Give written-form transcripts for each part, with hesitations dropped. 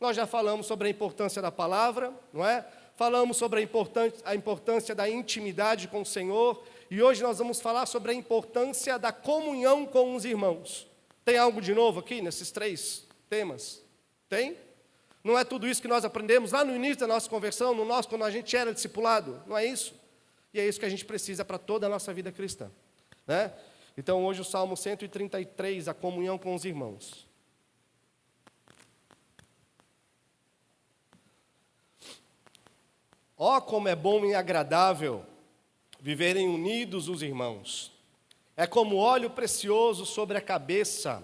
Nós já falamos sobre a importância da palavra, não é? Falamos sobre a importância da intimidade com o Senhor, e hoje nós vamos falar sobre a importância da comunhão com os irmãos. Tem algo de novo aqui nesses 3 temas? Tem? Não é tudo isso que nós aprendemos lá no início da nossa conversão, quando a gente era discipulado? Não é isso? E é isso que a gente precisa para toda a nossa vida cristã, né? Então hoje o Salmo 133, a comunhão com os irmãos. Ó, como é bom e agradável viverem unidos os irmãos. É como óleo precioso sobre a cabeça,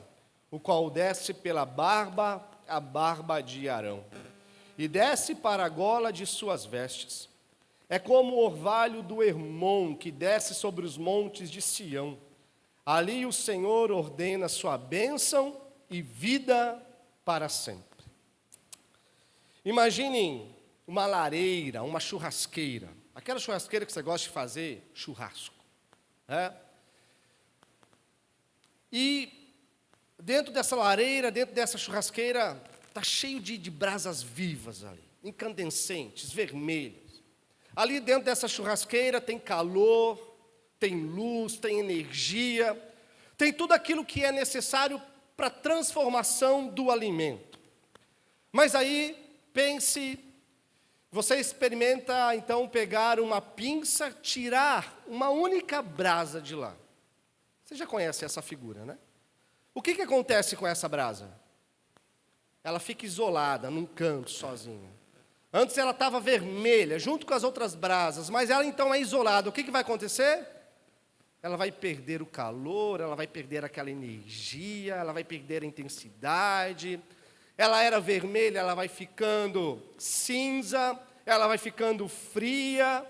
o qual desce pela barba, a barba de Arão, e desce para a gola de suas vestes. É como o orvalho do Hermon, que desce sobre os montes de Sião. Ali o Senhor ordena sua bênção e vida para sempre. Imaginem uma lareira, uma churrasqueira, aquela churrasqueira que você gosta de fazer churrasco, né? E dentro dessa lareira, dentro dessa churrasqueira, está cheio de brasas vivas ali, incandescentes, vermelhas. Ali dentro dessa churrasqueira tem calor, tem luz, tem energia, tem tudo aquilo que é necessário para a transformação do alimento. Mas aí, pense, você experimenta então pegar uma pinça, tirar uma única brasa de lá. Você já conhece essa figura, né? O que acontece com essa brasa? Ela fica isolada, num canto, sozinha. Antes ela estava vermelha, junto com as outras brasas, mas ela então é isolada. O que vai acontecer? Ela vai perder o calor, ela vai perder aquela energia, ela vai perder a intensidade. Ela era vermelha, ela vai ficando cinza, ela vai ficando fria.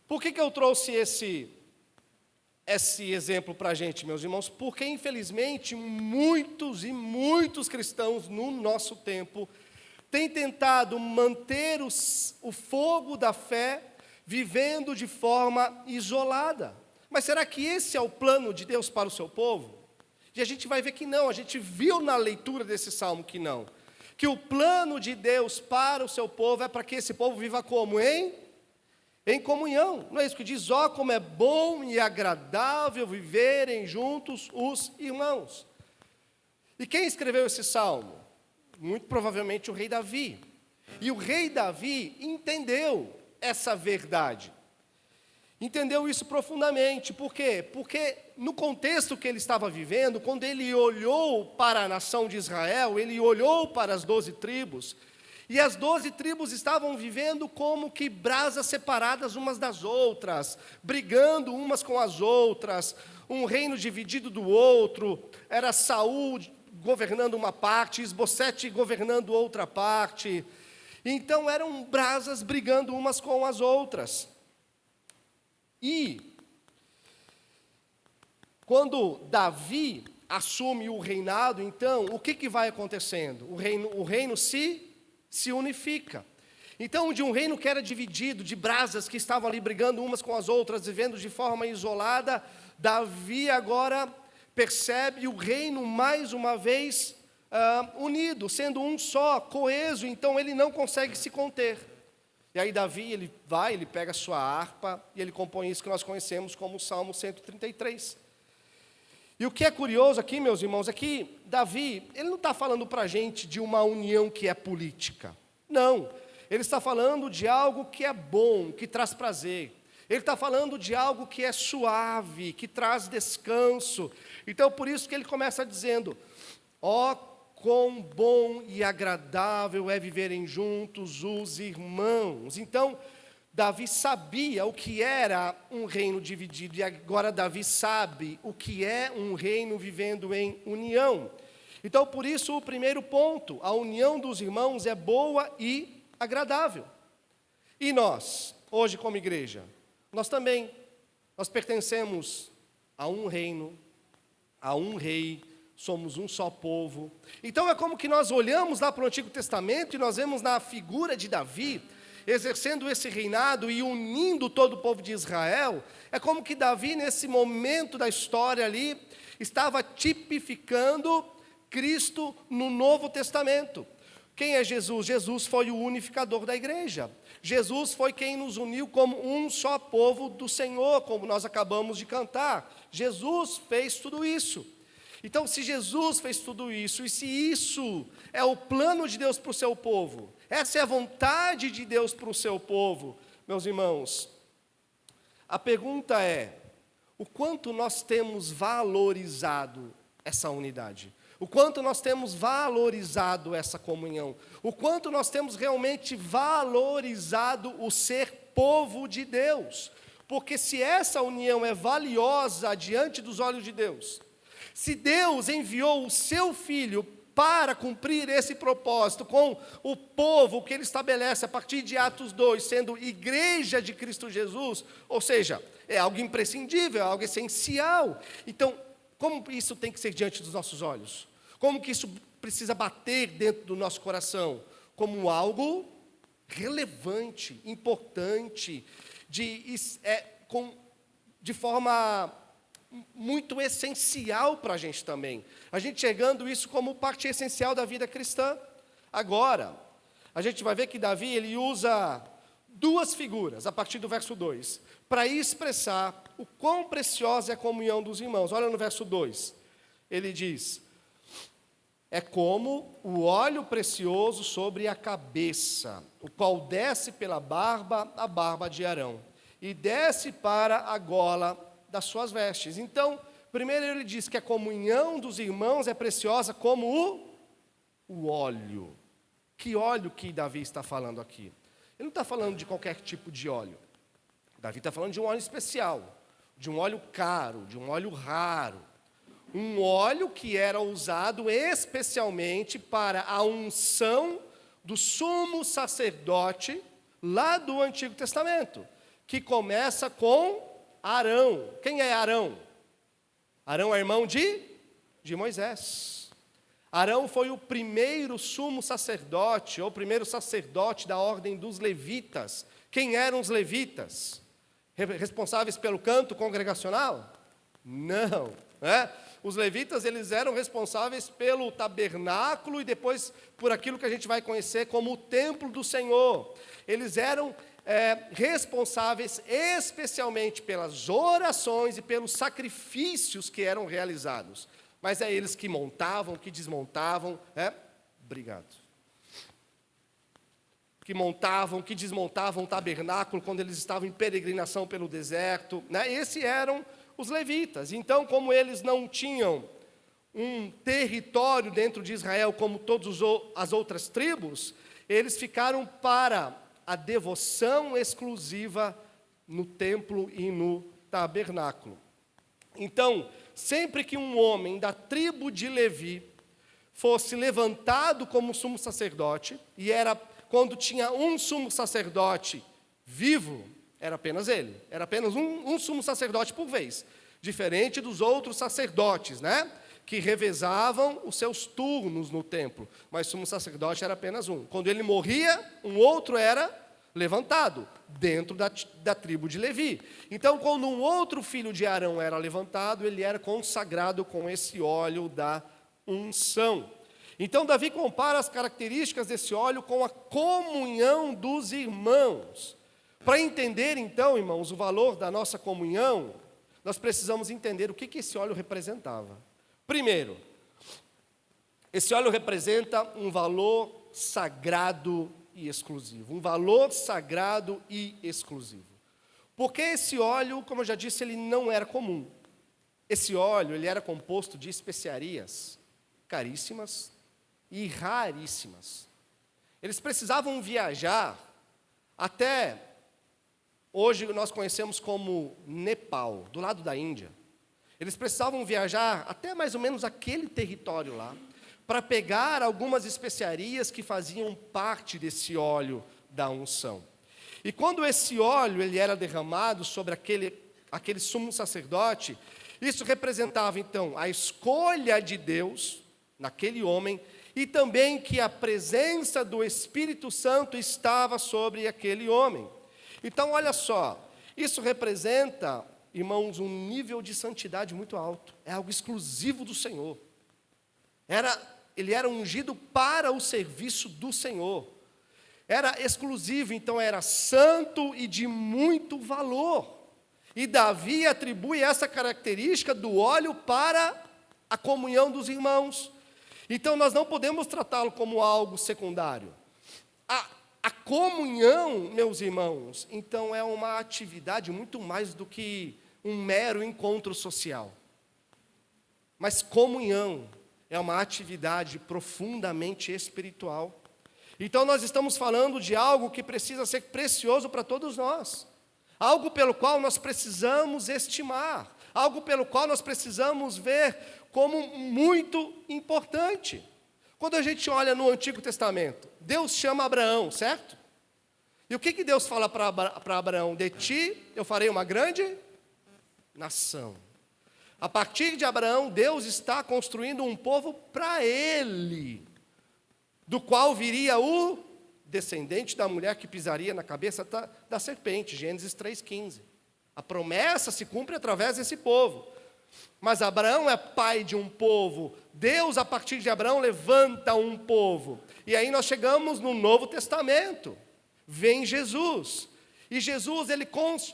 Por que eu trouxe esse exemplo para a gente, meus irmãos? Porque, infelizmente, muitos e muitos cristãos no nosso tempo têm tentado manter o fogo da fé vivendo de forma isolada. Mas será que esse é o plano de Deus para o seu povo? E a gente vai ver que não, a gente viu na leitura desse salmo que não. Que o plano de Deus para o seu povo é para que esse povo viva como? Em comunhão. Não é isso que diz? Ó, como é bom e agradável viverem juntos os irmãos. E quem escreveu esse salmo? Muito provavelmente o rei Davi. E o rei Davi entendeu essa verdade. Entendeu isso profundamente. Por quê? Porque no contexto que ele estava vivendo, quando ele olhou para a nação de Israel, ele olhou para as 12 tribos, e as 12 tribos estavam vivendo como que brasas separadas umas das outras, brigando umas com as outras, um reino dividido do outro, era Saul governando uma parte, Isbosete governando outra parte. Então eram brasas brigando umas com as outras. E quando Davi assume o reinado, então, o que vai acontecendo? O reino se unifica. Então, de um reino que era dividido, de brasas que estavam ali brigando umas com as outras, vivendo de forma isolada, Davi agora percebe o reino mais uma vez unido, sendo um só, coeso, então ele não consegue se conter. E aí Davi, ele pega a sua harpa e ele compõe isso que nós conhecemos como o Salmo 133. E o que é curioso aqui, meus irmãos, é que Davi, ele não está falando para a gente de uma união que é política. Não, ele está falando de algo que é bom, que traz prazer. Ele está falando de algo que é suave, que traz descanso. Então, por isso que ele começa dizendo, ó, quão bom e agradável é viverem juntos os irmãos. Então, Davi sabia o que era um reino dividido, e agora Davi sabe o que é um reino vivendo em união. Então, por isso, o primeiro ponto, a união dos irmãos é boa e agradável. E nós, hoje como igreja, nós pertencemos a um reino, a um rei, somos um só povo. Então é como que nós olhamos lá para o Antigo Testamento e nós vemos na figura de Davi, exercendo esse reinado e unindo todo o povo de Israel, é como que Davi, nesse momento da história ali, estava tipificando Cristo no Novo Testamento. Quem é Jesus? Jesus foi o unificador da igreja. Jesus foi quem nos uniu como um só povo do Senhor, como nós acabamos de cantar. Jesus fez tudo isso. Então, se Jesus fez tudo isso, e se isso é o plano de Deus para o seu povo, essa é a vontade de Deus para o seu povo, meus irmãos, a pergunta é: o quanto nós temos valorizado essa unidade? O quanto nós temos valorizado essa comunhão? O quanto nós temos realmente valorizado o ser povo de Deus? Porque se essa união é valiosa diante dos olhos de Deus, se Deus enviou o seu Filho para cumprir esse propósito com o povo que Ele estabelece a partir de Atos 2, sendo igreja de Cristo Jesus, ou seja, é algo imprescindível, é algo essencial. Então, como isso tem que ser diante dos nossos olhos? Como que isso precisa bater dentro do nosso coração? Como algo relevante, importante, de forma muito essencial para a gente também. A gente chegando isso como parte essencial da vida cristã. Agora, a gente vai ver que Davi, ele usa duas figuras, a partir do verso 2, para expressar o quão preciosa é a comunhão dos irmãos. Olha no verso 2, ele diz: é como o óleo precioso sobre a cabeça, o qual desce pela barba, a barba de Arão, e desce para a gola das suas vestes. Então, primeiro ele diz que a comunhão dos irmãos é preciosa como o óleo. Que óleo que Davi está falando aqui? Ele não está falando de qualquer tipo de óleo. Davi está falando de um óleo especial, de um óleo caro, de um óleo raro. Um óleo que era usado especialmente para a unção do sumo sacerdote lá do Antigo Testamento, que começa com Arão. Quem é Arão? Arão é irmão de Moisés. Arão foi o primeiro sumo sacerdote, ou primeiro sacerdote da ordem dos levitas. Quem eram os levitas? Responsáveis pelo canto congregacional? Não. Os levitas, eles eram responsáveis pelo tabernáculo e depois por aquilo que a gente vai conhecer como o templo do Senhor. Eles eram responsáveis especialmente pelas orações e pelos sacrifícios que eram realizados. Mas é eles que montavam, que desmontavam, obrigado. Que montavam, que desmontavam o tabernáculo quando eles estavam em peregrinação pelo deserto, Esses eram os levitas. Então, como eles não tinham um território dentro de Israel como todas as outras tribos, eles ficaram para a devoção exclusiva no templo e no tabernáculo. Então, sempre que um homem da tribo de Levi fosse levantado como sumo sacerdote, e era quando tinha um sumo sacerdote vivo, era apenas ele, era apenas um sumo sacerdote por vez, diferente dos outros sacerdotes, que revezavam os seus turnos no templo, mas o sumo sacerdote era apenas um. Quando ele morria, um outro era levantado, dentro da tribo de Levi. Então, quando um outro filho de Arão era levantado, ele era consagrado com esse óleo da unção. Então, Davi compara as características desse óleo com a comunhão dos irmãos. Para entender, então, irmãos, o valor da nossa comunhão, nós precisamos entender o que esse óleo representava. Primeiro, esse óleo representa um valor sagrado e exclusivo. Um valor sagrado e exclusivo. Porque esse óleo, como eu já disse, ele não era comum. Esse óleo, ele era composto de especiarias caríssimas e raríssimas. Eles precisavam viajar até, hoje nós conhecemos como Nepal, do lado da Índia. Eles precisavam viajar até mais ou menos aquele território lá, para pegar algumas especiarias que faziam parte desse óleo da unção. E quando esse óleo ele era derramado sobre aquele sumo sacerdote, isso representava então a escolha de Deus naquele homem e também que a presença do Espírito Santo estava sobre aquele homem. Então, olha só, isso representa, irmãos, um nível de santidade muito alto. É algo exclusivo do Senhor. Ele era ungido para o serviço do Senhor. Era exclusivo, então era santo e de muito valor. E Davi atribui essa característica do óleo para a comunhão dos irmãos. Então nós não podemos tratá-lo como algo secundário. A comunhão, meus irmãos, então é uma atividade muito mais do que um mero encontro social. Mas comunhão é uma atividade profundamente espiritual. Então nós estamos falando de algo que precisa ser precioso para todos nós. Algo pelo qual nós precisamos estimar. Algo pelo qual nós precisamos ver como muito importante. Quando a gente olha no Antigo Testamento, Deus chama Abraão, certo? E o que Deus fala para Abraão? De ti eu farei uma grande nação. A partir de Abraão, Deus está construindo um povo para ele, do qual viria o descendente da mulher que pisaria na cabeça da serpente, Gênesis 3,15. A promessa se cumpre através desse povo. Mas Abraão é pai de um povo. Deus, a partir de Abraão, levanta um povo. E aí nós chegamos no Novo Testamento. Vem Jesus. E Jesus,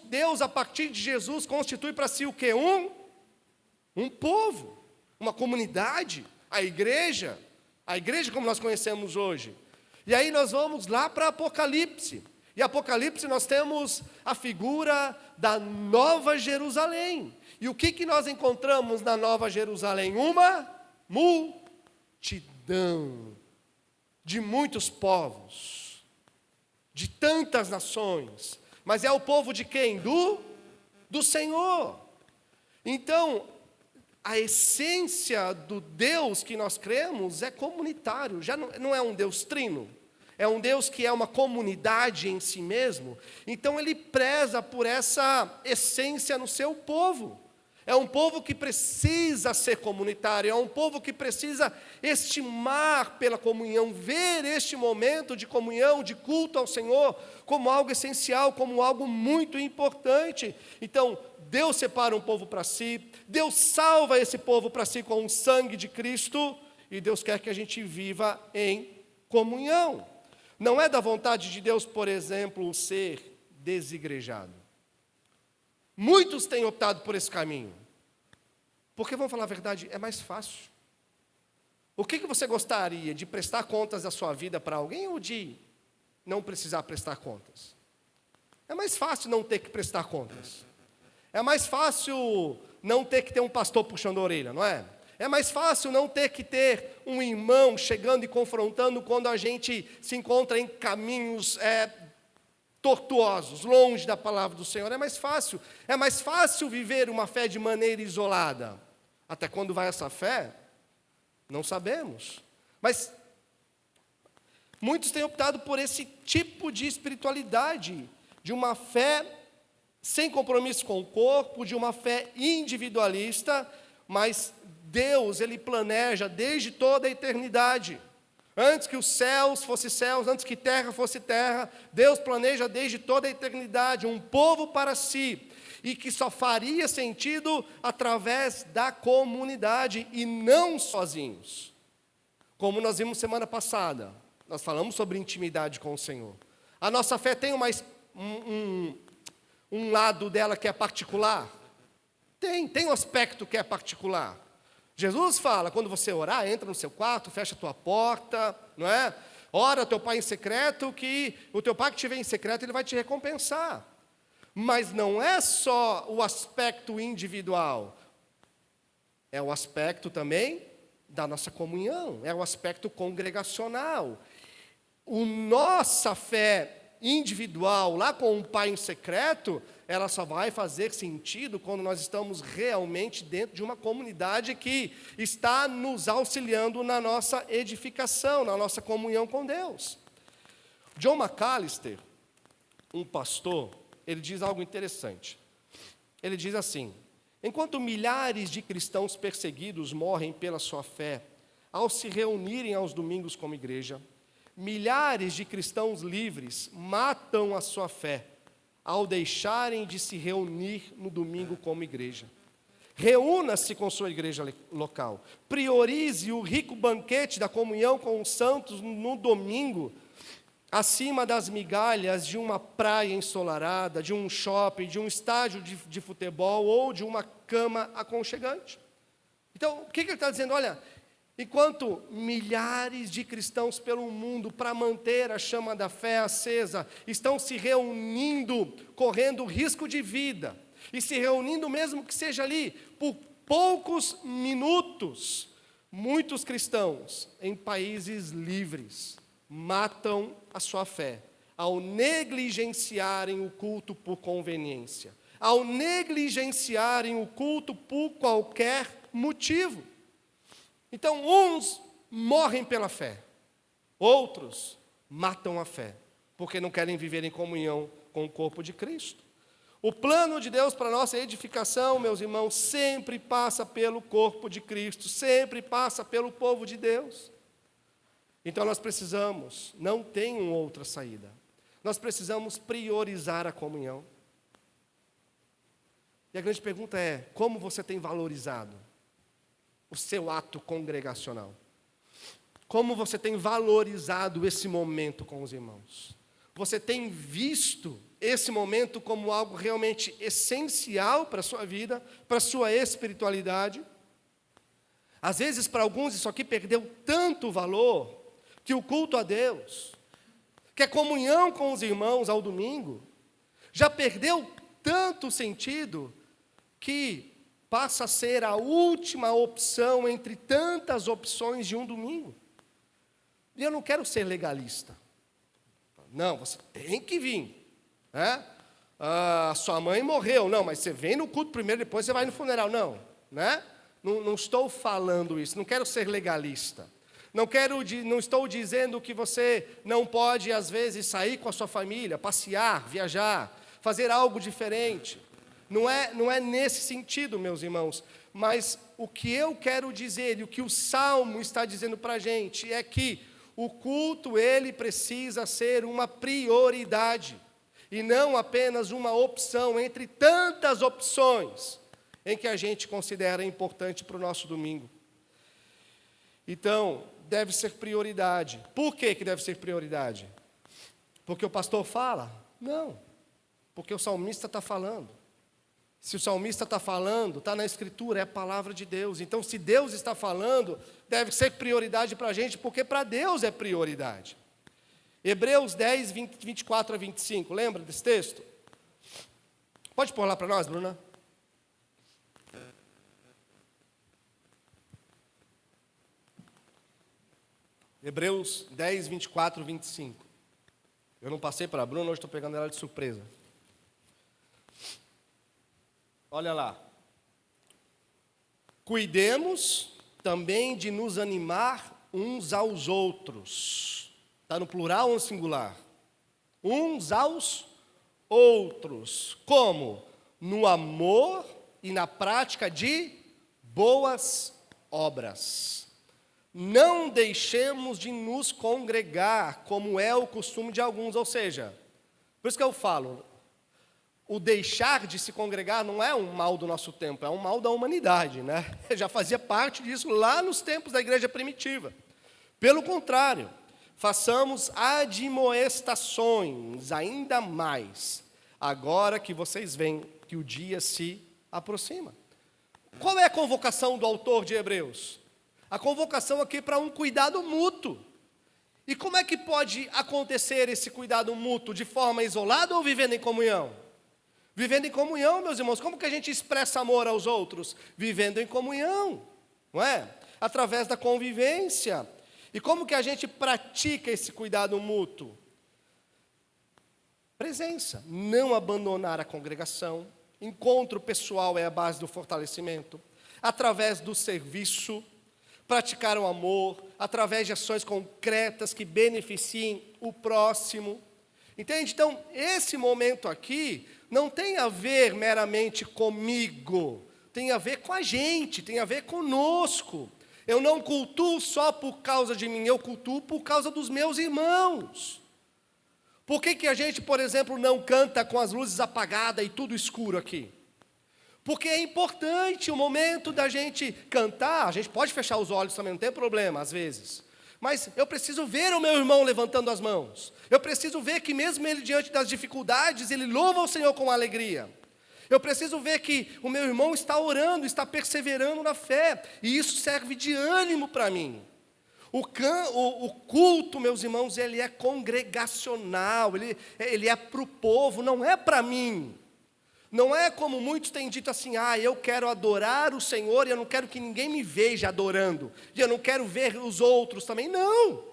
Deus, a partir de Jesus, constitui para si o quê? Um povo, uma comunidade, a igreja como nós conhecemos hoje. E aí nós vamos lá para Apocalipse. E Apocalipse nós temos a figura da Nova Jerusalém. E o que nós encontramos na Nova Jerusalém? Uma multidão de muitos povos, de tantas nações. Mas é o povo de quem? Do Senhor. Então, a essência do Deus que nós cremos é comunitário, já não é um Deus trino, é um Deus que é uma comunidade em si mesmo. Então ele preza por essa essência no seu povo. É um povo que precisa ser comunitário, é um povo que precisa estimar pela comunhão, ver este momento de comunhão, de culto ao Senhor, como algo essencial, como algo muito importante. Então, Deus separa um povo para si, Deus salva esse povo para si com o sangue de Cristo, e Deus quer que a gente viva em comunhão. Não é da vontade de Deus, por exemplo, ser desigrejado. Muitos têm optado por esse caminho, porque, vamos falar a verdade, é mais fácil. O que você gostaria, de prestar contas da sua vida para alguém ou de não precisar prestar contas? É mais fácil não ter que prestar contas. É mais fácil não ter que ter um pastor puxando a orelha, não é? É mais fácil não ter que ter um irmão chegando e confrontando quando a gente se encontra em caminhos tortuosos, longe da palavra do Senhor. É mais fácil viver uma fé de maneira isolada. Até quando vai essa fé? Não sabemos. Mas muitos têm optado por esse tipo de espiritualidade, de uma fé sem compromisso com o corpo, de uma fé individualista, mas Deus, Ele planeja desde toda a eternidade. Antes que os céus fossem céus, antes que terra fosse terra, Deus planeja desde toda a eternidade um povo para si, e que só faria sentido através da comunidade e não sozinhos. Como nós vimos semana passada, nós falamos sobre intimidade com o Senhor. A nossa fé tem um lado dela que é particular? Tem um aspecto que é particular. Jesus fala, quando você orar, entra no seu quarto, fecha a tua porta, não é? Ora ao teu pai em secreto, que o teu pai que estiver em secreto, ele vai te recompensar. Mas não é só o aspecto individual, é o aspecto também da nossa comunhão, é o aspecto congregacional. Nossa fé individual, lá com o pai em secreto, ela só vai fazer sentido quando nós estamos realmente dentro de uma comunidade que está nos auxiliando na nossa edificação, na nossa comunhão com Deus. John MacAllister, um pastor, ele diz algo interessante. Ele diz assim: enquanto milhares de cristãos perseguidos morrem pela sua fé, ao se reunirem aos domingos como igreja. Milhares de cristãos livres matam a sua fé ao deixarem de se reunir no domingo como igreja. Reúna-se com sua igreja local. Priorize o rico banquete da comunhão com os santos no domingo, acima das migalhas de uma praia ensolarada, de um shopping, de um estádio de futebol ou de uma cama aconchegante. Então, o que ele está dizendo? Olha, enquanto milhares de cristãos pelo mundo, para manter a chama da fé acesa, estão se reunindo, correndo risco de vida, e se reunindo mesmo que seja ali por poucos minutos, muitos cristãos em países livres matam a sua fé ao negligenciarem o culto por conveniência, ao negligenciarem o culto por qualquer motivo. Então, uns morrem pela fé, outros matam a fé, porque não querem viver em comunhão com o corpo de Cristo. O plano de Deus para a nossa edificação, meus irmãos, sempre passa pelo corpo de Cristo, sempre passa pelo povo de Deus. Então nós precisamos, não tem outra saída, nós precisamos priorizar a comunhão. E a grande pergunta é, como você tem valorizado o seu ato congregacional? Como você tem valorizado esse momento com os irmãos? Você tem visto esse momento como algo realmente essencial para a sua vida, para a sua espiritualidade? Às vezes, para alguns, isso aqui perdeu tanto valor, que o culto a Deus, que a comunhão com os irmãos ao domingo, já perdeu tanto sentido, que passa a ser a última opção entre tantas opções de um domingo. E eu não quero ser legalista. Não, você tem que vir. Né? Sua mãe morreu. Não, mas você vem no culto primeiro, depois você vai no funeral. Não, né? Não estou falando isso, não quero ser legalista. Não estou dizendo que você não pode, às vezes, sair com a sua família, passear, viajar, fazer algo diferente. Não é nesse sentido, meus irmãos. Mas o que eu quero dizer, e o que o Salmo está dizendo para a gente, é que o culto, ele precisa ser uma prioridade, e não apenas uma opção entre tantas opções em que a gente considera importante para o nosso domingo. Então, deve ser prioridade. Por que deve ser prioridade? Porque o pastor fala? Não, porque o salmista está falando. Se o salmista está falando, está na Escritura, é a palavra de Deus. Então, se Deus está falando, deve ser prioridade para a gente, porque para Deus é prioridade. Hebreus 10, 24 a 25, lembra desse texto? Pode pôr lá para nós, Bruna? Hebreus 10, 24, 25. Eu não passei para a Bruna, hoje estou pegando ela de surpresa. Olha lá. Cuidemos também de nos animar uns aos outros. Está no plural ou no singular? Uns aos outros. Como? No amor e na prática de boas obras. Não deixemos de nos congregar, como é o costume de alguns. Ou seja, por isso que eu falo, o deixar de se congregar não é um mal do nosso tempo, é um mal da humanidade, né? Já fazia parte disso lá nos tempos da igreja primitiva. Pelo contrário, façamos admoestações ainda mais, agora que vocês veem que o dia se aproxima. Qual é a convocação do autor de Hebreus? A convocação aqui para um cuidado mútuo. E como é que pode acontecer esse cuidado mútuo? De forma isolada ou vivendo em comunhão? Vivendo em comunhão, meus irmãos. Como que a gente expressa amor aos outros? Vivendo em comunhão, não é? Através da convivência. E como que a gente pratica esse cuidado mútuo? Presença, não abandonar a congregação. Encontro pessoal é a base do fortalecimento. Através do serviço, praticar o amor, através de ações concretas que beneficiem o próximo. Entende? Então, esse momento aqui não tem a ver meramente comigo, tem a ver com a gente, tem a ver conosco. Eu não cultuo só por causa de mim, eu cultuo por causa dos meus irmãos. Por que a gente, por exemplo, não canta com as luzes apagadas e tudo escuro aqui? Porque é importante o momento da gente cantar. A gente pode fechar os olhos também, não tem problema, às vezes. Mas eu preciso ver o meu irmão levantando as mãos. Eu preciso ver que mesmo ele diante das dificuldades, ele louva o Senhor com alegria. Eu preciso ver que o meu irmão está orando, está perseverando na fé. E isso serve de ânimo para mim. O culto, meus irmãos, ele é congregacional, ele é para o povo, não é para mim. Não é como muitos têm dito assim, eu quero adorar o Senhor e eu não quero que ninguém me veja adorando. E eu não quero ver os outros também. Não.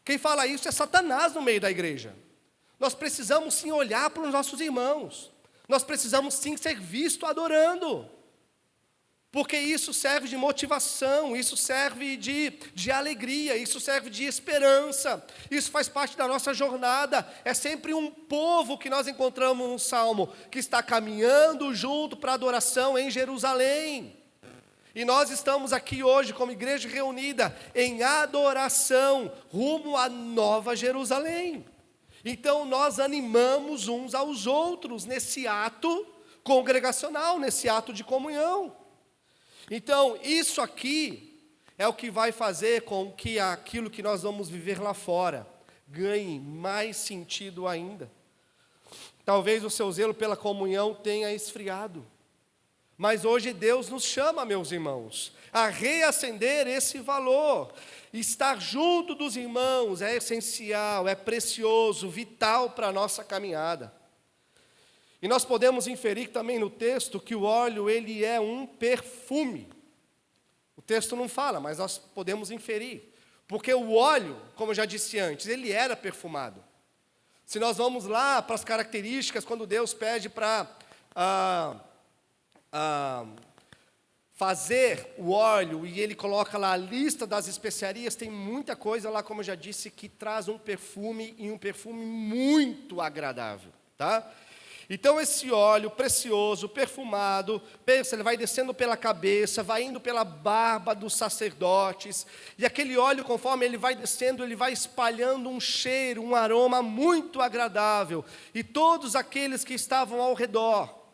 Quem fala isso é Satanás no meio da igreja. Nós precisamos sim olhar para os nossos irmãos. Nós precisamos sim ser vistos adorando. Porque isso serve de motivação, isso serve de alegria, isso serve de esperança, isso faz parte da nossa jornada. É sempre um povo que nós encontramos no Salmo, que está caminhando junto para a adoração em Jerusalém. E nós estamos aqui hoje como igreja reunida em adoração, rumo à Nova Jerusalém. Então nós animamos uns aos outros nesse ato congregacional, nesse ato de comunhão. Então, isso aqui é o que vai fazer com que aquilo que nós vamos viver lá fora ganhe mais sentido ainda. Talvez o seu zelo pela comunhão tenha esfriado. Mas hoje Deus nos chama, meus irmãos, a reacender esse valor. Estar junto dos irmãos é essencial, é precioso, vital para a nossa caminhada. E nós podemos inferir também no texto que o óleo, ele é um perfume. O texto não fala, mas nós podemos inferir. Porque o óleo, como eu já disse antes, ele era perfumado. Se nós vamos lá para as características, quando Deus pede para fazer o óleo, e ele coloca lá a lista das especiarias, tem muita coisa lá, como eu já disse, que traz um perfume, e um perfume muito agradável, tá? Então esse óleo precioso, perfumado, pensa, ele vai descendo pela cabeça, vai indo pela barba dos sacerdotes, e aquele óleo, conforme ele vai descendo, ele vai espalhando um cheiro, um aroma muito agradável, e todos aqueles que estavam ao redor,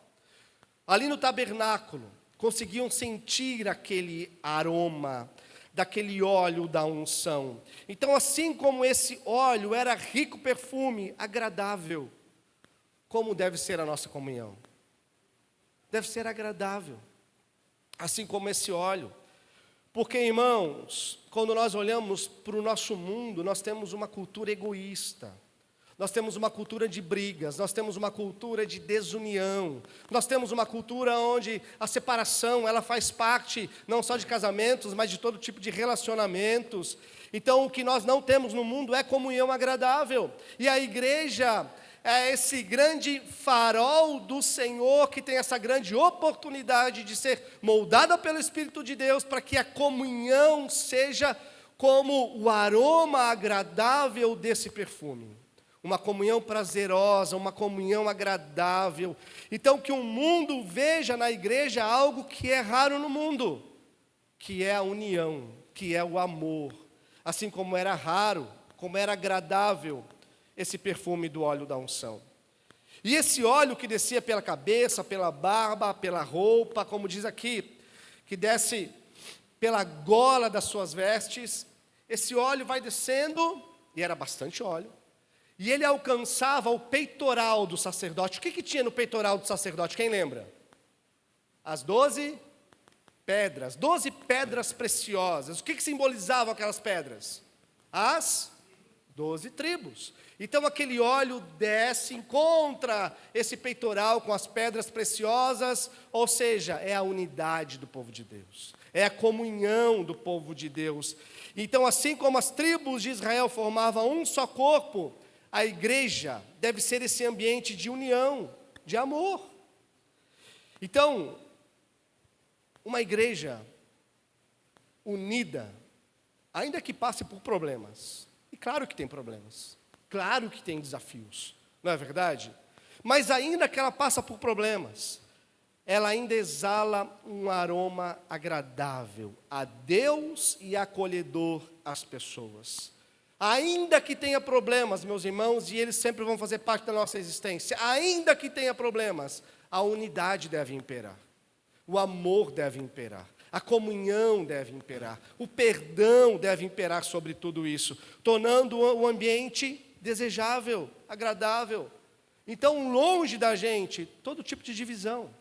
ali no tabernáculo, conseguiam sentir aquele aroma, daquele óleo da unção. Então assim como esse óleo era rico perfume, agradável, como deve ser a nossa comunhão? Deve ser agradável, assim como esse óleo. Porque, irmãos, quando nós olhamos para o nosso mundo, nós temos uma cultura egoísta, nós temos uma cultura de brigas, nós temos uma cultura de desunião, nós temos uma cultura onde a separação, ela faz parte não só de casamentos, mas de todo tipo de relacionamentos. Então, o que nós não temos no mundo é comunhão agradável. E a igreja é esse grande farol do Senhor, que tem essa grande oportunidade de ser moldada pelo Espírito de Deus, para que a comunhão seja como o aroma agradável desse perfume. Uma comunhão prazerosa, uma comunhão agradável. Então, que o mundo veja na igreja algo que é raro no mundo, que é a união, que é o amor. Assim como era raro, como era agradável esse perfume do óleo da unção. E esse óleo que descia pela cabeça, pela barba, pela roupa, como diz aqui, que desce pela gola das suas vestes, esse óleo vai descendo, e era bastante óleo, e ele alcançava o peitoral do sacerdote. O que tinha no peitoral do sacerdote? Quem lembra? As 12 pedras, 12 pedras preciosas. O que simbolizavam aquelas pedras? As 12 tribos. Então aquele óleo desce, encontra esse peitoral com as pedras preciosas, ou seja, é a unidade do povo de Deus, é a comunhão do povo de Deus. Então, assim como as tribos de Israel formavam um só corpo, a igreja deve ser esse ambiente de união, de amor. Então, uma igreja unida, ainda que passe por problemas, e claro que tem problemas, claro que tem desafios, não é verdade? Mas ainda que ela passa por problemas, ela ainda exala um aroma agradável a Deus e acolhedor às pessoas. Ainda que tenha problemas, meus irmãos, e eles sempre vão fazer parte da nossa existência, ainda que tenha problemas, a unidade deve imperar, o amor deve imperar, a comunhão deve imperar, o perdão deve imperar sobre tudo isso, tornando o ambiente desejável, agradável. Então, longe da gente todo tipo de divisão,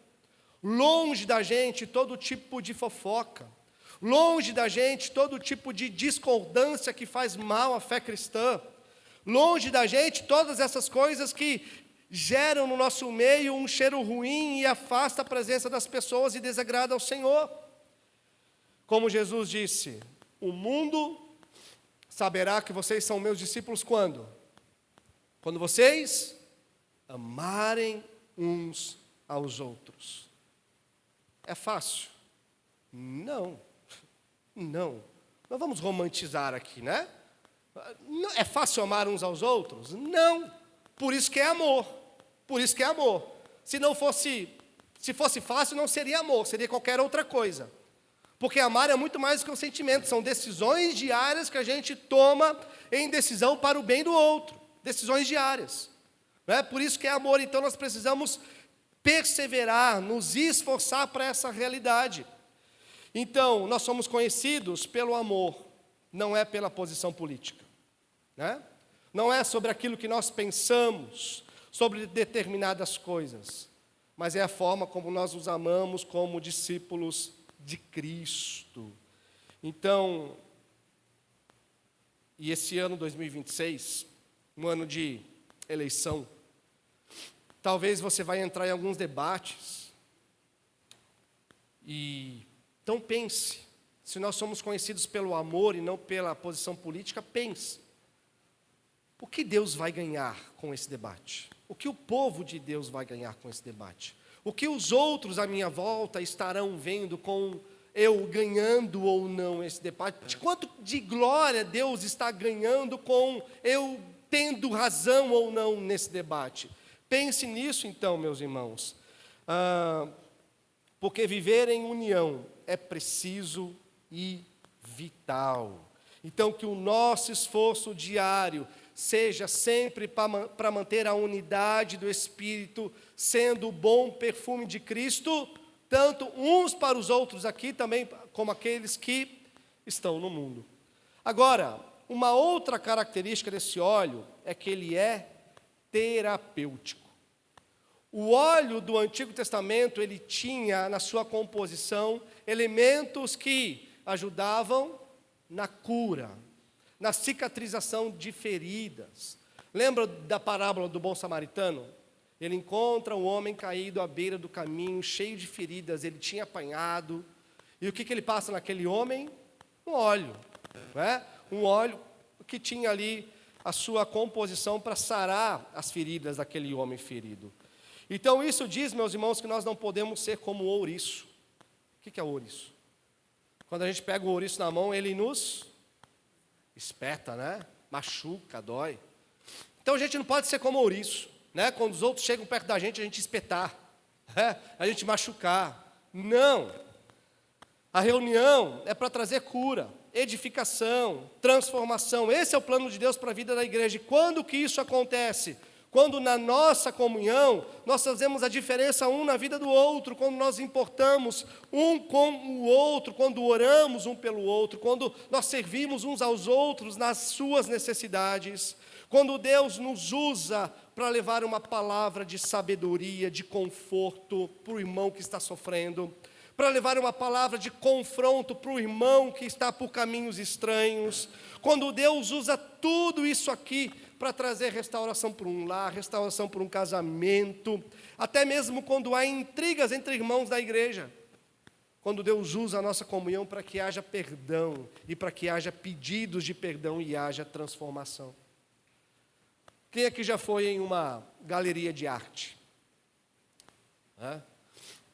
longe da gente todo tipo de fofoca, longe da gente todo tipo de discordância que faz mal à fé cristã, longe da gente todas essas coisas que geram no nosso meio um cheiro ruim e afasta a presença das pessoas e desagrada ao Senhor. Como Jesus disse, o mundo saberá que vocês são meus discípulos quando? Quando vocês amarem uns aos outros. É fácil? Não. Não. Não vamos romantizar aqui, né? É fácil amar uns aos outros? Não. Por isso que é amor. Por isso que é amor. Se fosse fácil, não seria amor, seria qualquer outra coisa. Porque amar é muito mais do que um sentimento, são decisões diárias que a gente toma em decisão para o bem do outro. Decisões diárias. Não é? Por isso que é amor, então nós precisamos perseverar, nos esforçar para essa realidade. Então, nós somos conhecidos pelo amor, não é pela posição política, né? Não é sobre aquilo que nós pensamos, sobre determinadas coisas, mas é a forma como nós os amamos como discípulos de Cristo. Então, e esse ano 2026, um ano de eleição, talvez você vai entrar em alguns debates, então pense, se nós somos conhecidos pelo amor e não pela posição política, pense, o que Deus vai ganhar com esse debate? O que o povo de Deus vai ganhar com esse debate? O que os outros à minha volta estarão vendo com eu ganhando ou não esse debate? Quanto de glória Deus está ganhando com eu tendo razão ou não nesse debate? Pense nisso então, meus irmãos, porque viver em união é preciso e vital. Então, que o nosso esforço diário seja sempre para manter a unidade do Espírito, sendo o bom perfume de Cristo, tanto uns para os outros aqui, também como aqueles que estão no mundo. Agora, uma outra característica desse óleo é que ele é terapêutico. O óleo do Antigo Testamento, ele tinha na sua composição elementos que ajudavam na cura, na cicatrização de feridas. Lembra da parábola do bom samaritano? Ele encontra um homem caído à beira do caminho, cheio de feridas, ele tinha apanhado. E o que ele passa naquele homem? Um óleo, né? Um óleo que tinha ali a sua composição para sarar as feridas daquele homem ferido. Então isso diz, meus irmãos, que nós não podemos ser como o ouriço. O que é o ouriço? Quando a gente pega o ouriço na mão, ele nos espeta, né? Machuca, dói. Então a gente não pode ser como o ouriço, né? Quando os outros chegam perto da gente, a gente espetar, né? A gente machucar. Não. A reunião é para trazer cura, edificação, transformação. Esse é o plano de Deus para a vida da igreja. E quando que isso acontece? Quando na nossa comunhão, nós fazemos a diferença um na vida do outro, quando nós importamos um com o outro, quando oramos um pelo outro, quando nós servimos uns aos outros nas suas necessidades, quando Deus nos usa para levar uma palavra de sabedoria, de conforto para o irmão que está sofrendo, para levar uma palavra de confronto para o irmão que está por caminhos estranhos, quando Deus usa tudo isso aqui para trazer restauração para um lar, restauração para um casamento, até mesmo quando há intrigas entre irmãos da igreja, quando Deus usa a nossa comunhão para que haja perdão, e para que haja pedidos de perdão e haja transformação. Quem aqui já foi em uma galeria de arte?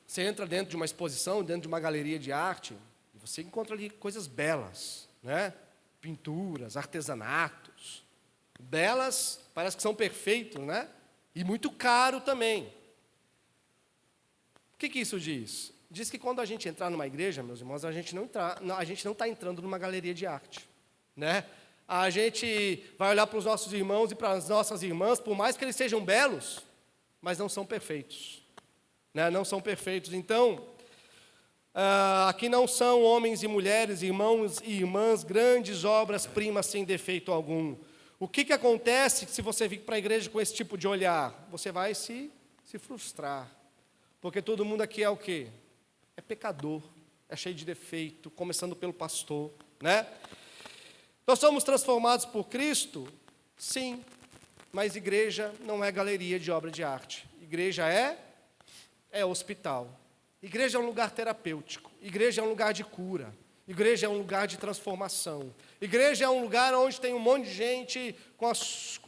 Você entra dentro de uma exposição, dentro de uma galeria de arte, e você encontra ali coisas belas, né? Pinturas, artesanatos, belas, parece que são perfeitos, né? E muito caro também. que isso diz? Diz que quando a gente entrar numa igreja, meus irmãos, a gente não está entrando numa galeria de arte, né? A gente vai olhar para os nossos irmãos e para as nossas irmãs, por mais que eles sejam belos, mas não são perfeitos, né? Não são perfeitos. Então, aqui não são homens e mulheres, irmãos e irmãs, grandes obras-primas sem defeito algum. O que acontece se você vir para a igreja com esse tipo de olhar? Você vai se frustrar, porque todo mundo aqui é o quê? É pecador, é cheio de defeito, começando pelo pastor, né? Nós somos transformados por Cristo? Sim, mas igreja não é galeria de obra de arte. Igreja é hospital. Igreja é um lugar terapêutico. Igreja é um lugar de cura. Igreja é um lugar de transformação. Igreja é um lugar onde tem um monte de gente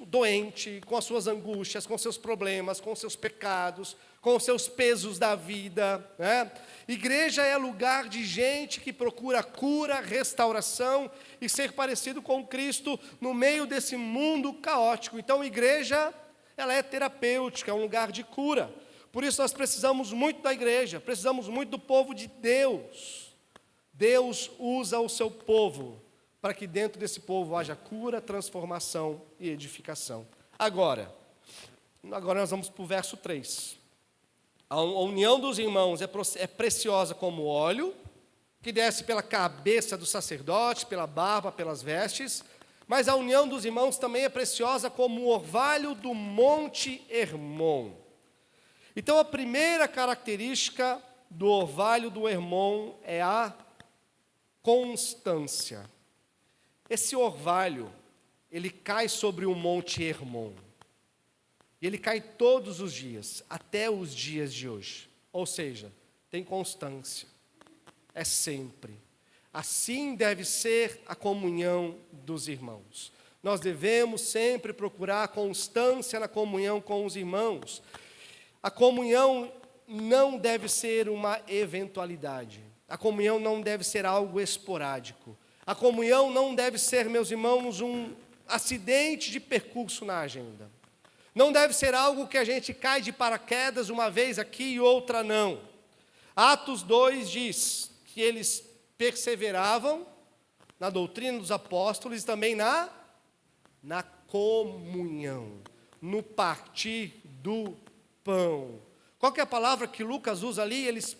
doente, com as suas angústias, com seus problemas, com seus pecados, com os seus pesos da vida, né? Igreja é lugar de gente que procura cura, restauração e ser parecido com Cristo no meio desse mundo caótico. Então, igreja, ela é terapêutica, é um lugar de cura. Por isso nós precisamos muito da igreja, precisamos muito do povo de Deus. Deus usa o seu povo para que dentro desse povo haja cura, transformação e edificação. Agora nós vamos para o verso 3. A união dos irmãos é preciosa como óleo, que desce pela cabeça do sacerdote, pela barba, pelas vestes, mas a união dos irmãos também é preciosa como o orvalho do monte Hermon. Então, a primeira característica do orvalho do Hermon é a constância. Esse orvalho, ele cai sobre o monte Hermon. E ele cai todos os dias, até os dias de hoje. Ou seja, tem constância. É sempre. Assim deve ser a comunhão dos irmãos. Nós devemos sempre procurar constância na comunhão com os irmãos. A comunhão não deve ser uma eventualidade. A comunhão não deve ser algo esporádico. A comunhão não deve ser, meus irmãos, um acidente de percurso na agenda. Não deve ser algo que a gente cai de paraquedas uma vez aqui e outra não. Atos 2 diz que eles perseveravam na doutrina dos apóstolos e também na comunhão, no partir do pão. Qual que é a palavra que Lucas usa ali? Eles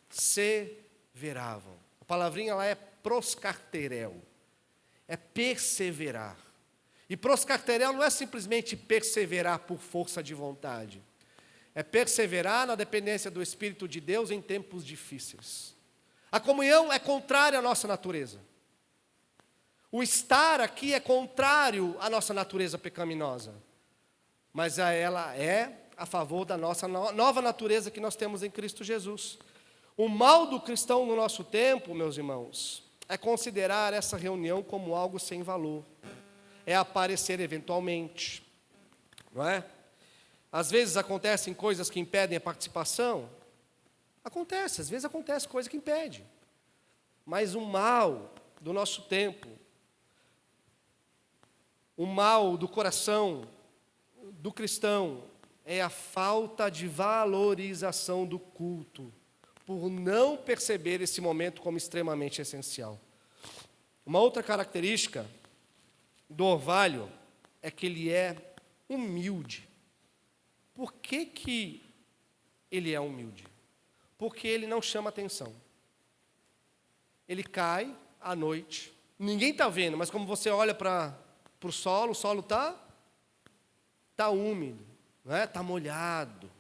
perseveravam. A palavrinha lá é proscarterel. É perseverar. E proscarterel não é simplesmente perseverar por força de vontade. É perseverar na dependência do Espírito de Deus em tempos difíceis. A comunhão é contrária à nossa natureza. O estar aqui é contrário à nossa natureza pecaminosa. Mas ela é a favor da nossa nova natureza que nós temos em Cristo Jesus. O mal do cristão no nosso tempo, meus irmãos, é considerar essa reunião como algo sem valor. É aparecer eventualmente, não é? Às vezes acontecem coisas que impedem a participação. Acontece, às vezes acontece coisa que impede. Mas o mal do nosso tempo, o mal do coração do cristão, é a falta de valorização do culto, por não perceber esse momento como extremamente essencial. Uma outra característica do orvalho é que ele é humilde. Por que ele é humilde? Porque ele não chama atenção. Ele cai à noite, ninguém está vendo, mas como você olha para o solo está úmido, está molhado.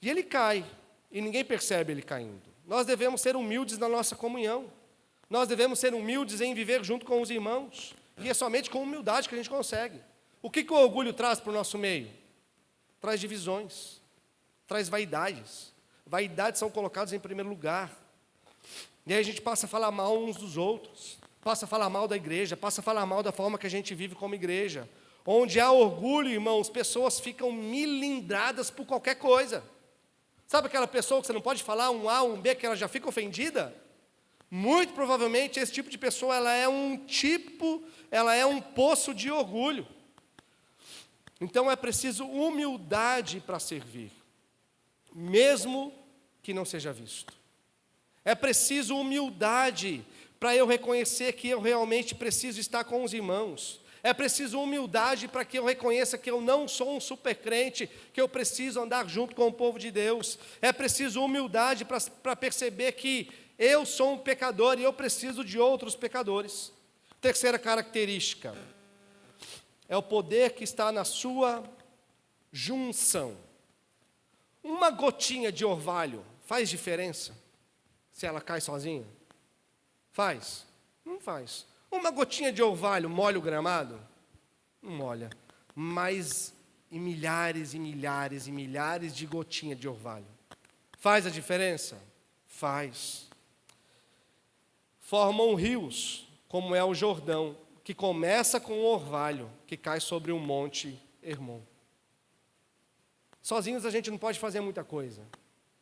E ele cai, e ninguém percebe ele caindo. Nós devemos ser humildes na nossa comunhão. Nós devemos ser humildes em viver junto com os irmãos. E é somente com humildade que a gente consegue. O que o orgulho traz para o nosso meio? Traz divisões, traz vaidades. Vaidades são colocadas em primeiro lugar. E aí a gente passa a falar mal uns dos outros, passa a falar mal da igreja, passa a falar mal da forma que a gente vive como igreja. Onde há orgulho, irmãos, pessoas ficam milindradas por qualquer coisa. Sabe aquela pessoa que você não pode falar um A, um B, que ela já fica ofendida? Muito provavelmente esse tipo de pessoa, ela é um poço de orgulho. Então é preciso humildade para servir. mesmo que não seja visto. É preciso humildade para eu reconhecer que eu realmente preciso estar com os irmãos. É preciso humildade para que eu reconheça que eu não sou um supercrente, que eu preciso andar junto com o povo de Deus. É preciso humildade para perceber que eu sou um pecador e eu preciso de outros pecadores. Terceira característica é o poder que está na sua junção. Uma gotinha de orvalho faz diferença se ela cai sozinha? Faz? Não faz. Uma gotinha de orvalho molha o gramado? Não molha. Mas e milhares e milhares e milhares de gotinhas de orvalho. Faz a diferença? Faz. Formam rios, como é o Jordão, que começa com o orvalho, que cai sobre o monte Hermon. Sozinhos a gente não pode fazer muita coisa,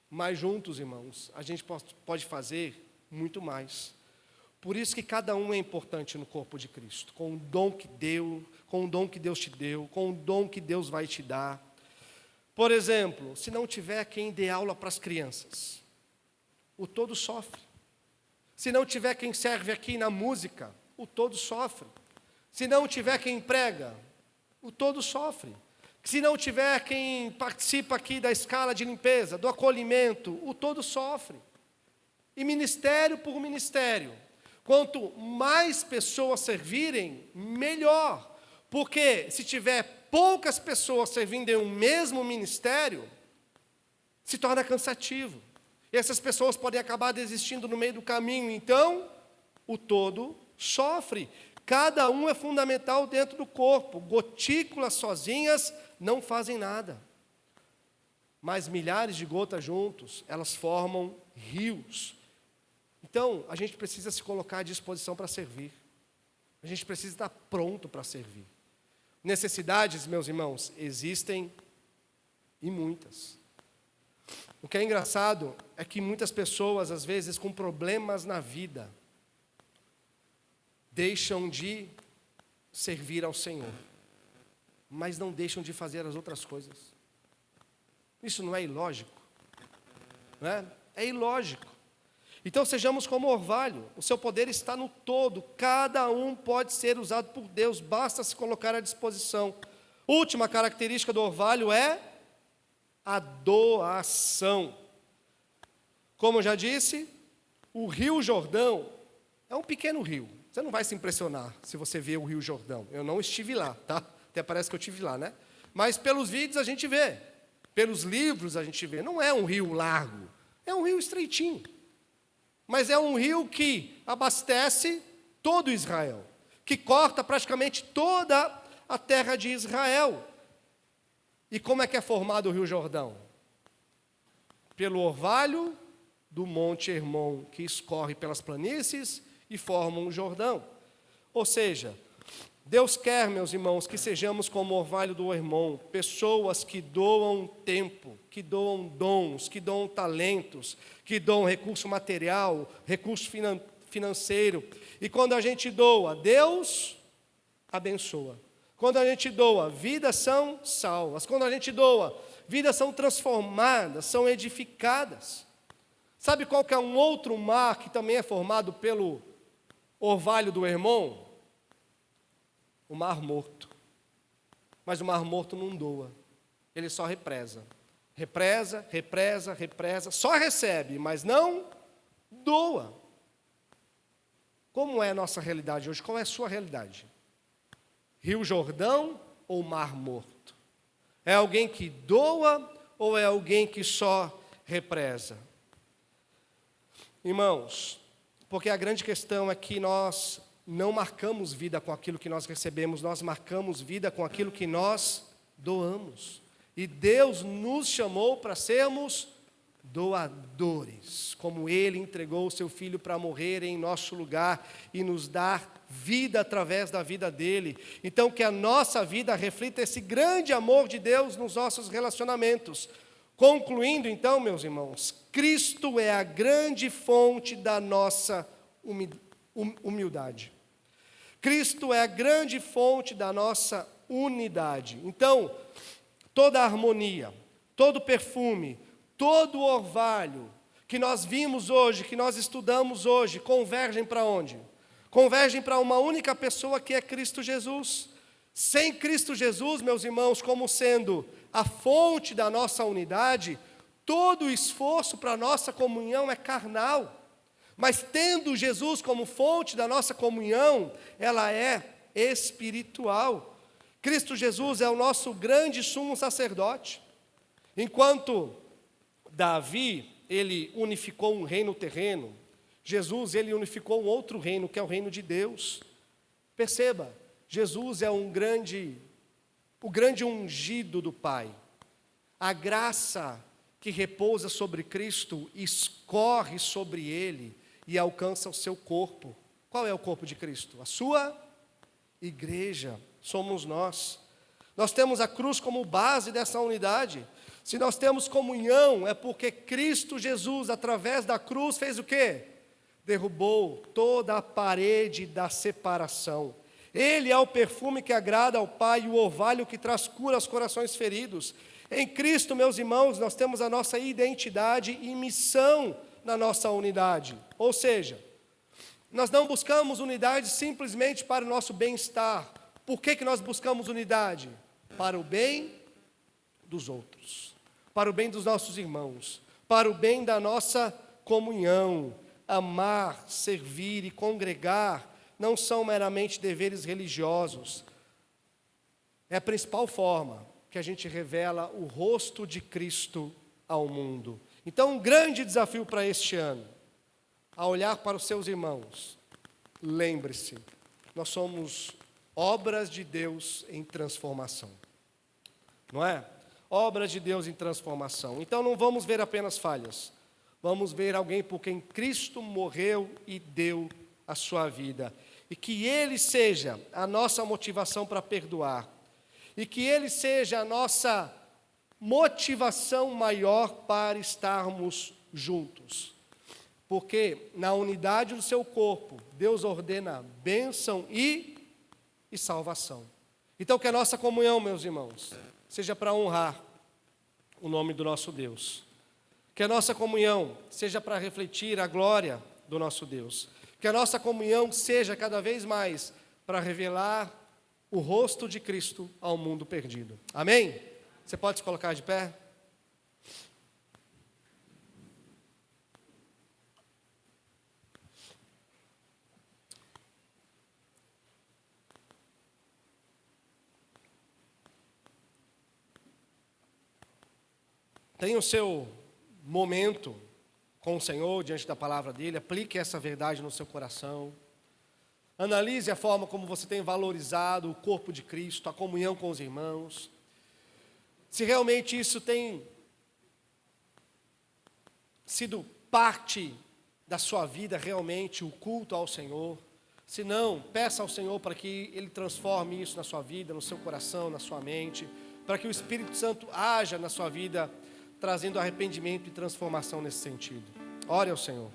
mas juntos, irmãos, a gente pode fazer muito mais. Por isso que cada um é importante no corpo de Cristo, com o dom que deu, com o dom que Deus te deu, com o dom que Deus vai te dar. Por exemplo, se não tiver quem dê aula para as crianças, o todo sofre. Se não tiver quem serve aqui na música, o todo sofre. Se não tiver quem prega, o todo sofre. Se não tiver quem participa aqui da escala de limpeza, do acolhimento, o todo sofre. E ministério por ministério, quanto mais pessoas servirem, melhor. Porque se tiver poucas pessoas servindo em um mesmo ministério, se torna cansativo. E essas pessoas podem acabar desistindo no meio do caminho. Então, o todo sofre. Cada um é fundamental dentro do corpo. Gotículas sozinhas não fazem nada. Mas milhares de gotas juntos, elas formam rios. Então, a gente precisa se colocar à disposição para servir. A gente precisa estar pronto para servir. Necessidades, meus irmãos, existem e muitas. O que é engraçado é que muitas pessoas, às vezes, com problemas na vida, deixam de servir ao Senhor, mas não deixam de fazer as outras coisas. Isso não é ilógico? Não é? É ilógico. Então sejamos como orvalho, o seu poder está no todo, cada um pode ser usado por Deus, basta se colocar à disposição. Última característica do orvalho é a doação. Como eu já disse, o Rio Jordão é um pequeno rio. Você não vai se impressionar se você ver o Rio Jordão. Eu não estive lá, tá? Até parece que eu estive lá, né? Mas pelos vídeos a gente vê, pelos livros a gente vê. Não é um rio largo, é um rio estreitinho. Mas é um rio que abastece todo Israel, que corta praticamente toda a terra de Israel. E como é que é formado o Rio Jordão? Pelo orvalho do Monte Hermon, que escorre pelas planícies e forma um Jordão. Ou seja, Deus quer, meus irmãos, que sejamos como o orvalho do Hermon, pessoas que doam tempo, que doam dons, que doam talentos, que doam recurso material, recurso financeiro. E quando a gente doa, Deus abençoa. Quando a gente doa, vidas são salvas. Quando a gente doa, vidas são transformadas, são edificadas. Sabe qual que é um outro mar que também é formado pelo orvalho do Hermon? O Mar Morto. Mas o Mar Morto não doa, ele só represa. Represa, represa, represa, só recebe, mas não doa. Como é a nossa realidade hoje? Qual é a sua realidade? Rio Jordão ou Mar Morto? É alguém que doa ou é alguém que só represa? Irmãos, porque a grande questão é que nós não marcamos vida com aquilo que nós recebemos, nós marcamos vida com aquilo que nós doamos. E Deus nos chamou para sermos doadores, como Ele entregou o seu Filho para morrer em nosso lugar e nos dar vida através da vida dEle. Então que a nossa vida reflita esse grande amor de Deus nos nossos relacionamentos. Concluindo então, meus irmãos, Cristo é a grande fonte da nossa humildade. Cristo é a grande fonte da nossa unidade. Então, toda harmonia, todo perfume, todo o orvalho que nós vimos hoje, que nós estudamos hoje, convergem para onde? Convergem para uma única pessoa, que é Cristo Jesus. Sem Cristo Jesus, meus irmãos, como sendo a fonte da nossa unidade, todo o esforço para a nossa comunhão é carnal. Mas tendo Jesus como fonte da nossa comunhão, ela é espiritual. Cristo Jesus é o nosso grande sumo sacerdote. Enquanto Davi, ele unificou um reino terreno, Jesus, ele unificou um outro reino, que é o reino de Deus. Perceba, Jesus é o grande ungido do Pai. A graça que repousa sobre Cristo escorre sobre ele e alcança o seu corpo. Qual é o corpo de Cristo? A sua igreja, somos nós. Nós temos a cruz como base dessa unidade. Se nós temos comunhão, é porque Cristo Jesus, através da cruz, fez o quê? Derrubou toda a parede da separação. Ele é o perfume que agrada ao Pai e o orvalho que traz cura aos corações feridos. Em Cristo, meus irmãos, nós temos a nossa identidade e missão na nossa unidade. Ou seja, nós não buscamos unidade simplesmente para o nosso bem-estar. Por que nós buscamos unidade? Para o bem dos outros, para o bem dos nossos irmãos, para o bem da nossa comunhão. Amar, servir e congregar não são meramente deveres religiosos. É a principal forma que a gente revela o rosto de Cristo ao mundo. Então, um grande desafio para este ano, a olhar para os seus irmãos, lembre-se, nós somos obras de Deus em transformação, não é? Obras de Deus em transformação. Então, não vamos ver apenas falhas, vamos ver alguém por quem Cristo morreu e deu a sua vida. E que Ele seja a nossa motivação para perdoar. E que Ele seja a nossa motivação maior para estarmos juntos. Porque na unidade do seu corpo, Deus ordena bênção e salvação. Então que a nossa comunhão, meus irmãos, seja para honrar o nome do nosso Deus. Que a nossa comunhão seja para refletir a glória do nosso Deus. Que a nossa comunhão seja cada vez mais para revelar o rosto de Cristo ao mundo perdido. Amém? Você pode se colocar de pé? Tenha o seu momento com o Senhor, diante da palavra dEle, aplique essa verdade no seu coração. Analise a forma como você tem valorizado o corpo de Cristo, a comunhão com os irmãos. Se realmente isso tem sido parte da sua vida, realmente, o culto ao Senhor. Se não, peça ao Senhor para que Ele transforme isso na sua vida, no seu coração, na sua mente, para que o Espírito Santo haja na sua vida, trazendo arrependimento e transformação nesse sentido. Ore ao Senhor.